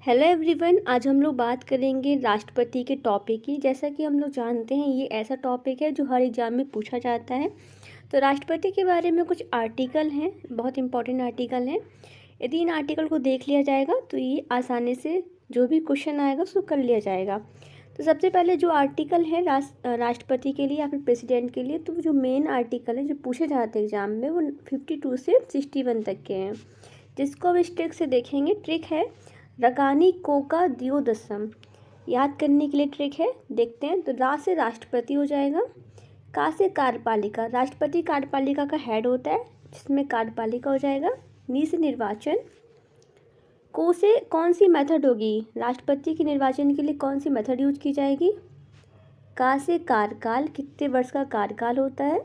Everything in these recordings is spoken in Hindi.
हेलो एवरीवन, आज हम लोग बात करेंगे राष्ट्रपति के टॉपिक की। जैसा कि हम लोग जानते हैं, ये ऐसा टॉपिक है जो हर एग्जाम में पूछा जाता है। तो राष्ट्रपति के बारे में कुछ आर्टिकल हैं, बहुत इंपॉर्टेंट आर्टिकल हैं। यदि इन आर्टिकल को देख लिया जाएगा तो ये आसानी से जो भी क्वेश्चन आएगा उसको कर लिया जाएगा। तो सबसे पहले जो आर्टिकल है राष्ट्रपति के लिए या फिर प्रेसिडेंट के लिए, तो जो मेन आर्टिकल है जो पूछे जाते हैं एग्जाम में, वो 52 से 61 तक के हैं, जिसको अब इस ट्रिक से देखेंगे। ट्रिक है रगानी कोका द्योदशम। याद करने के लिए ट्रिक है, देखते हैं। तो रा से राष्ट्रपति हो जाएगा, का से कार्यपालिका, राष्ट्रपति कार्यपालिका का हेड होता है जिसमें कार्यपालिका हो जाएगा। नी से निर्वाचन, को से कौन सी मेथड होगी, राष्ट्रपति के निर्वाचन के लिए कौन सी मेथड यूज की जाएगी। का से कार्यकाल, कितने वर्ष का कार्यकाल होता है।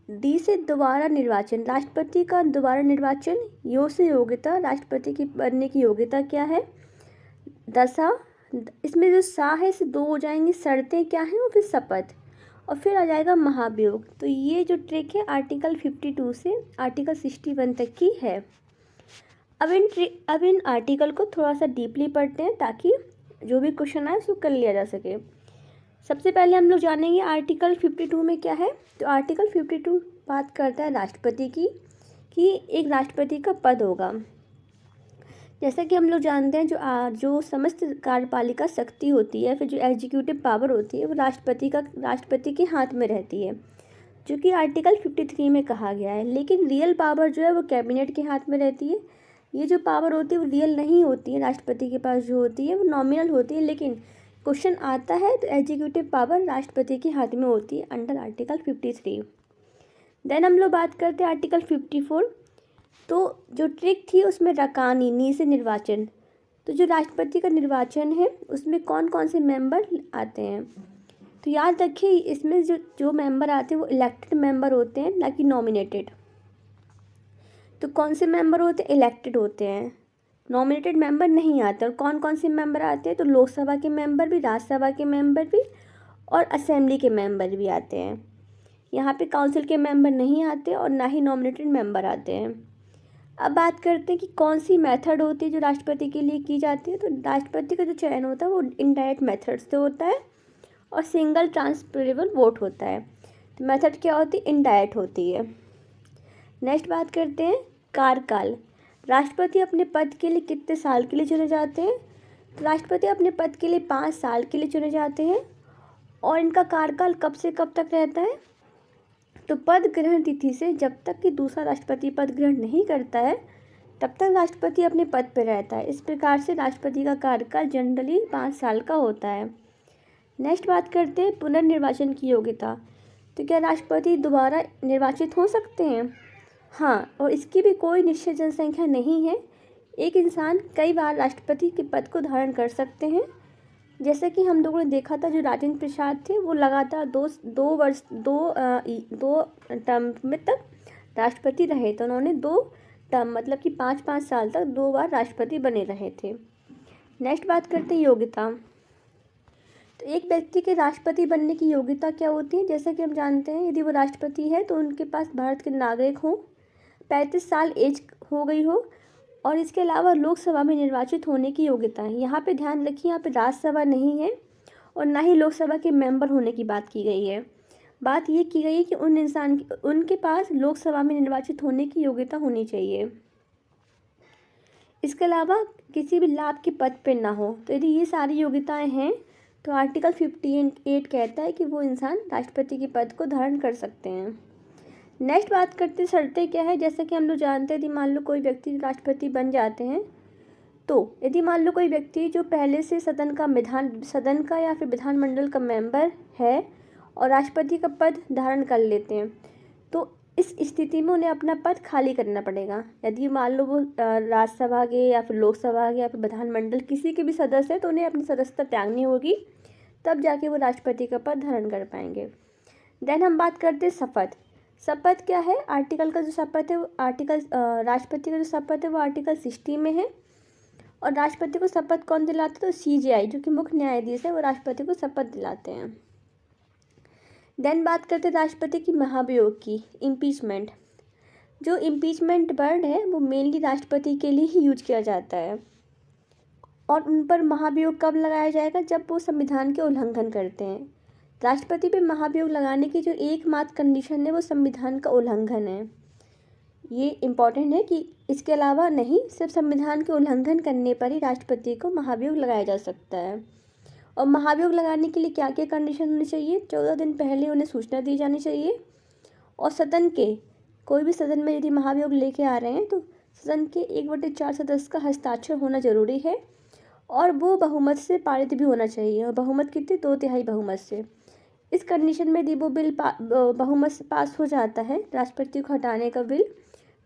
डी से दोबारा निर्वाचन, राष्ट्रपति का दोबारा निर्वाचन। यो से योग्यता, राष्ट्रपति की बनने की योग्यता क्या है। दशा, इसमें जो सा है से दो हो जाएंगे, शर्तें क्या हैं, और फिर शपथ, और फिर आ जाएगा महाभियोग। तो ये जो ट्रिक है आर्टिकल 52 से आर्टिकल 61 तक की है। अब इन आर्टिकल को थोड़ा सा डीपली पढ़ते हैं ताकि जो भी क्वेश्चन आए उसको कर लिया जा सके। सबसे पहले हम लोग जानेंगे आर्टिकल 52 में क्या है। तो आर्टिकल 52 बात करता है राष्ट्रपति की, कि एक राष्ट्रपति का पद होगा। जैसा कि हम लोग जानते हैं, जो समस्त कार्यपालिका शक्ति होती है, फिर जो एग्जीक्यूटिव पावर होती है, वो राष्ट्रपति के हाथ में रहती है, जो कि आर्टिकल 53 में कहा गया है। लेकिन रियल पावर जो है वो कैबिनेट के हाथ में रहती है। ये जो पावर होती है वो रियल नहीं होती है, राष्ट्रपति के पास जो होती है वो नॉमिनल होती है। लेकिन क्वेश्चन आता है तो एग्जीक्यूटिव पावर राष्ट्रपति के हाथ में होती है अंडर आर्टिकल 53। देन हम लोग बात करते हैं आर्टिकल 54। तो जो ट्रिक थी उसमें रकानी, नी से निर्वाचन। तो जो राष्ट्रपति का निर्वाचन है उसमें कौन कौन से मेंबर आते हैं। तो याद रखिए, इसमें जो मेंबर आते हैं वो इलेक्टेड मेंबर होते हैं, ना कि नॉमिनेटेड। तो कौन से मेंबर होते हैं, इलेक्टेड होते हैं, नॉमिनेटेड मेंबर नहीं आते। और कौन कौन से मेंबर आते हैं, तो लोकसभा के मेंबर भी, राज्यसभा के मेंबर भी, और असेंबली के मेंबर भी आते हैं। यहाँ पे काउंसिल के मेंबर नहीं आते और ना ही नॉमिनेटेड मेंबर आते हैं। अब बात करते हैं कि कौन सी मेथड होती है जो राष्ट्रपति के लिए की जाती है। तो राष्ट्रपति का जो चयन होता है वो इनडायरेक्ट मेथड से होता है और सिंगल ट्रांसफरेबल वोट होता है। तो मेथड क्या होती है, इनडायरेक्ट होती है। नेक्स्ट बात करते हैं कार्यकाल। राष्ट्रपति अपने पद के लिए कितने साल के लिए चुने जाते हैं। तो राष्ट्रपति अपने पद के लिए 5 साल के लिए चुने जाते हैं, और इनका कार्यकाल कब से कब तक रहता है। तो पद ग्रहण तिथि से जब तक कि दूसरा राष्ट्रपति पद ग्रहण नहीं करता है तब तक राष्ट्रपति अपने पद पर रहता है। इस प्रकार से राष्ट्रपति का कार्यकाल जनरली 5 साल का होता है। नेक्स्ट बात करते हैं पुनर्निर्वाचन की योग्यता। तो क्या राष्ट्रपति दोबारा निर्वाचित हो सकते हैं। हाँ, और इसकी भी कोई निश्चित जनसंख्या नहीं है। एक इंसान कई बार राष्ट्रपति के पद को धारण कर सकते हैं। जैसे कि हम लोगों ने देखा था, जो राजेंद्र प्रसाद थे वो लगातार दो टर्म में तक राष्ट्रपति रहे। तो उन्होंने 2 टर्म मतलब कि 5-5 साल तक 2 बार राष्ट्रपति बने रहे थे। नेक्स्ट बात करते हैं योग्यता। तो एक व्यक्ति के राष्ट्रपति बनने की योग्यता क्या होती है। जैसा कि हम जानते हैं, यदि वो राष्ट्रपति है तो उनके पास भारत के नागरिक हों, 35 साल एज हो गई हो, और इसके अलावा लोकसभा में निर्वाचित होने की योग्यता है। यहाँ पे ध्यान रखिए, यहाँ पे राज्यसभा नहीं है और ना ही लोकसभा के मेंबर होने की बात की गई है। बात ये की गई है कि उनके पास लोकसभा में निर्वाचित होने की योग्यता होनी चाहिए। इसके अलावा किसी भी लाभ के पद पर ना हो। तो यदि ये सारी योग्यताएं हैं तो आर्टिकल 58 कहता है कि वो इंसान राष्ट्रपति के पद को धारण कर सकते हैं। नेक्स्ट बात करते हैं शर्तें क्या है। जैसा कि हम लोग जानते हैं, यदि मान लो कोई व्यक्ति राष्ट्रपति बन जाते हैं, तो यदि मान लो कोई व्यक्ति जो पहले से सदन का या फिर विधानमंडल का मेंबर है और राष्ट्रपति का पद धारण कर लेते हैं, तो इस स्थिति में उन्हें अपना पद खाली करना पड़ेगा। यदि मान लो वो राज्यसभा के या फिर लोकसभा के या फिर विधानमंडल किसी के भी सदस्य हैं, तो उन्हें अपनी सदस्यता त्यागनी होगी, तब जाके वो राष्ट्रपति का पद धारण कर पाएंगे। देन हम बात करते हैं शपथ। शपथ क्या है, आर्टिकल का जो शपथ है वो राष्ट्रपति का जो शपथ है वो आर्टिकल 60 में है। और राष्ट्रपति को शपथ कौन दिलाता है, तो CJI जो कि मुख्य न्यायाधीश है वो राष्ट्रपति को शपथ दिलाते हैं। देन बात करते हैं राष्ट्रपति की महाभियोग की, इम्पीचमेंट। जो इम्पीचमेंट वर्ड है वो मेनली राष्ट्रपति के लिए ही यूज किया जाता है। और उन पर महाभियोग कब लगाया जाएगा? जब वो संविधान के उल्लंघन करते हैं। राष्ट्रपति पे महाभियोग लगाने की जो एकमात्र कंडीशन है वो संविधान का उल्लंघन है। ये इम्पॉर्टेंट है कि इसके अलावा नहीं, सिर्फ संविधान के उल्लंघन करने पर ही राष्ट्रपति को महाभियोग लगाया जा सकता है। और महाभियोग लगाने के लिए क्या क्या कंडीशन होनी चाहिए? 14 दिन पहले उन्हें सूचना दी जानी चाहिए, और सदन के कोई भी सदन में यदि महाभियोग लेके आ रहे हैं तो सदन के 1/4 सदस्य का हस्ताक्षर होना जरूरी है, और वो बहुमत से पारित भी होना चाहिए। और बहुमत कितनी? 2/3 बहुमत से। इस कंडीशन में यदि वो बिल बहुमत से पास हो जाता है, राष्ट्रपति को हटाने का बिल,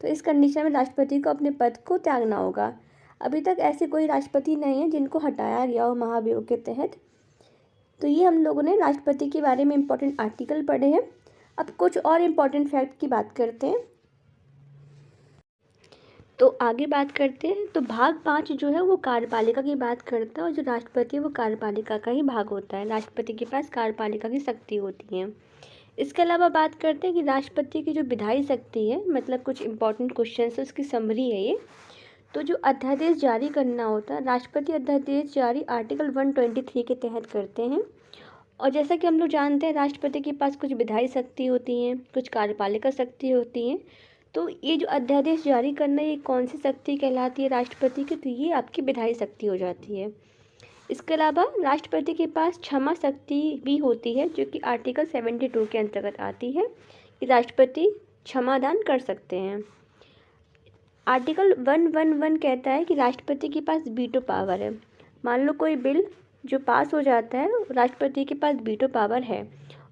तो इस कंडीशन में राष्ट्रपति को अपने पद को त्यागना होगा। अभी तक ऐसे कोई राष्ट्रपति नहीं है जिनको हटाया गया हो महाभियोग के तहत। तो ये हम लोगों ने राष्ट्रपति के बारे में इम्पोर्टेंट आर्टिकल पढ़े हैं। अब कुछ और इम्पोर्टेंट फैक्ट की बात करते हैं। तो आगे बात करते हैं। तो भाग 5 जो है वो कार्यपालिका की बात करता है, और जो राष्ट्रपति है वो कार्यपालिका का ही भाग होता है। राष्ट्रपति के पास कार्यपालिका की शक्ति होती है। इसके अलावा बात करते हैं कि राष्ट्रपति की जो विधायी शक्ति है, मतलब कुछ इंपॉर्टेंट क्वेश्चन है उसकी समरी है ये। तो जो अध्यादेश जारी करना होता है, राष्ट्रपति अध्यादेश जारी आर्टिकल 123 के तहत करते हैं। और जैसा कि हम लोग जानते हैं, राष्ट्रपति के पास कुछ विधायी शक्ति होती हैं, कुछ कार्यपालिका शक्ति होती हैं। तो ये जो अध्यादेश जारी करना, ये कौन सी शक्ति कहलाती है राष्ट्रपति की? तो ये आपकी विधायी शक्ति हो जाती है। इसके अलावा राष्ट्रपति के पास क्षमा शक्ति भी होती है, जो कि आर्टिकल 72 के अंतर्गत आती है कि राष्ट्रपति क्षमादान कर सकते हैं। आर्टिकल 111 कहता है कि राष्ट्रपति के पास वीटो पावर है। मान लो कोई बिल जो पास हो जाता है, राष्ट्रपति के पास वीटो पावर है।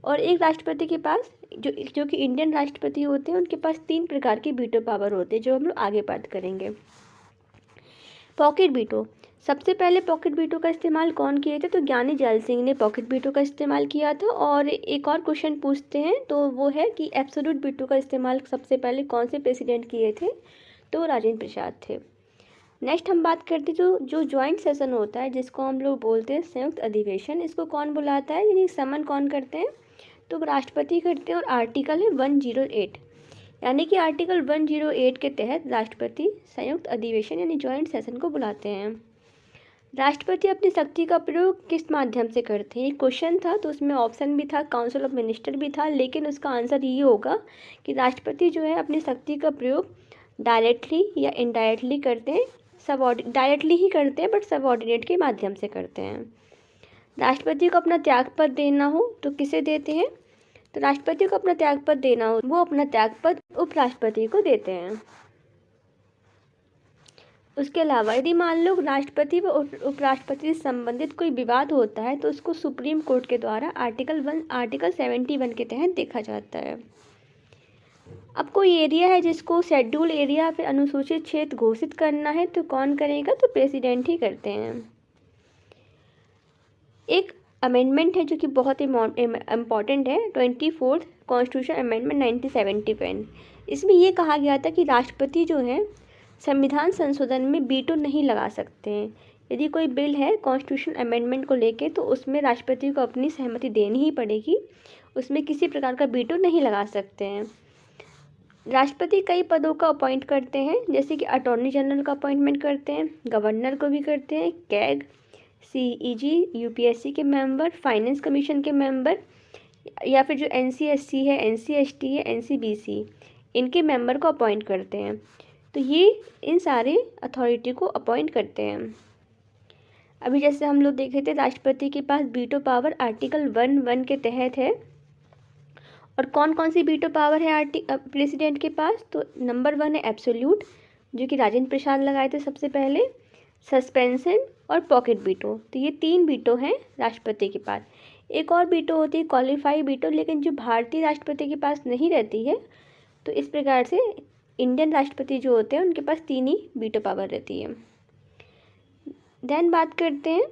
और एक राष्ट्रपति के पास जो कि इंडियन राष्ट्रपति होते हैं, उनके पास 3 प्रकार की वीटो पावर होते हैं, जो हम लोग आगे बात करेंगे। Pocket veto. सबसे पहले पॉकेट वीटो का इस्तेमाल कौन किए थे? तो ज्ञानी जैल सिंह ने पॉकेट वीटो का इस्तेमाल किया था। और एक और क्वेश्चन पूछते हैं, तो वो है कि एब्सोल्यूट वीटो का इस्तेमाल सबसे पहले कौन से प्रेसिडेंट किए थे? तो राजेंद्र प्रसाद थे। नेक्स्ट हम बात करते हैं जो ज्वाइंट सेशन होता है, जिसको हम लोग बोलते हैं संयुक्त अधिवेशन। इसको कौन बुलाता है, यानी समन कौन करते हैं? तो राष्ट्रपति करते हैं। और आर्टिकल है 108, यानी कि आर्टिकल 108 के तहत राष्ट्रपति संयुक्त अधिवेशन यानी ज्वाइंट सेशन को बुलाते हैं। राष्ट्रपति अपनी शक्ति का प्रयोग किस माध्यम से करते हैं? ये क्वेश्चन था, तो उसमें ऑप्शन भी था, काउंसिल ऑफ मिनिस्टर भी था, लेकिन उसका आंसर ये होगा कि राष्ट्रपति जो है अपनी शक्ति का प्रयोग डायरेक्टली या इनडायरेक्टली करते हैं। डायरेक्टली ही करते हैं, बट सबऑर्डिनेट के माध्यम से करते हैं। राष्ट्रपति को अपना त्यागपत्र देना हो तो किसे देते हैं? तो राष्ट्रपति को अपना त्यागपत्र देना हो, वो अपना त्यागपत्र उपराष्ट्रपति को देते हैं। उसके अलावा यदि मान लो राष्ट्रपति व उपराष्ट्रपति से संबंधित कोई विवाद होता है, तो उसको सुप्रीम कोर्ट के द्वारा आर्टिकल 71 के तहत देखा जाता है। अब कोई एरिया है जिसको शेड्यूल एरिया फिर अनुसूचित क्षेत्र घोषित करना है, तो कौन करेगा? तो प्रेसिडेंट ही करते हैं। एक अमेंडमेंट है जो कि बहुत इम्पॉर्टेंट है, 24th कॉन्स्टिट्यूशन अमेंडमेंट 1971। इसमें ये कहा गया था कि राष्ट्रपति जो है संविधान संशोधन में वीटो नहीं लगा सकते हैं। यदि कोई बिल है कॉन्स्टिट्यूशन अमेंडमेंट को लेके, तो उसमें राष्ट्रपति को अपनी सहमति देनी ही पड़ेगी, उसमें किसी प्रकार का वीटो नहीं लगा सकते हैं। राष्ट्रपति कई पदों का अपॉइंट करते हैं, जैसे कि अटॉर्नी जनरल का अपॉइंटमेंट करते हैं, गवर्नर को भी करते हैं, कैग, सीईजी, यूपीएससी के मेंबर, फाइनेंस कमीशन के मेंबर, या फिर जो एनसीएससी है, एनसीएसटी है, एनसीबीसी, इनके मेंबर को अपॉइंट करते हैं। तो ये इन सारे अथॉरिटी को अपॉइंट करते हैं। अभी जैसे हम लोग देखे थे, राष्ट्रपति के पास वीटो पावर आर्टिकल 1 के तहत है। और कौन कौन सी वीटो पावर है प्रेसिडेंट के पास? तो नंबर 1 है एब्सोल्यूट, जो कि राजेंद्र प्रसाद लगाए थे सबसे पहले, सस्पेंशन और पॉकेट वीटो। तो ये 3 वीटो हैं राष्ट्रपति के पास। एक और वीटो होती है क्वालिफाई वीटो, लेकिन जो भारतीय राष्ट्रपति के पास नहीं रहती है। तो इस प्रकार से इंडियन राष्ट्रपति जो होते हैं उनके पास 3 ही वीटो पावर रहती है। देन बात करते हैं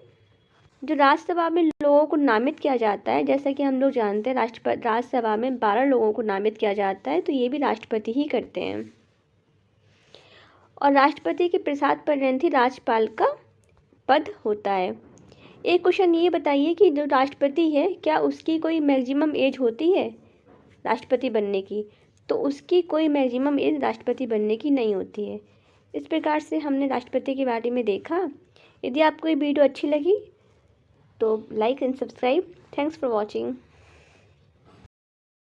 जो राज्यसभा में लोगों को नामित किया जाता है। जैसा कि हम लोग जानते हैं राज्यसभा में 12 लोगों को नामित किया जाता है, तो ये भी राष्ट्रपति ही करते हैं। और राष्ट्रपति के प्रसाद पर ग्रंथि राज्यपाल का पद होता है। एक क्वेश्चन ये बताइए कि जो राष्ट्रपति है, क्या उसकी कोई मैक्सिमम एज होती है राष्ट्रपति बनने की? तो उसकी कोई मैक्सिमम एज राष्ट्रपति बनने की नहीं होती है। इस प्रकार से हमने राष्ट्रपति के बारे में देखा। यदि आपको ये वीडियो अच्छी लगी तो like and subscribe. Thanks for watching.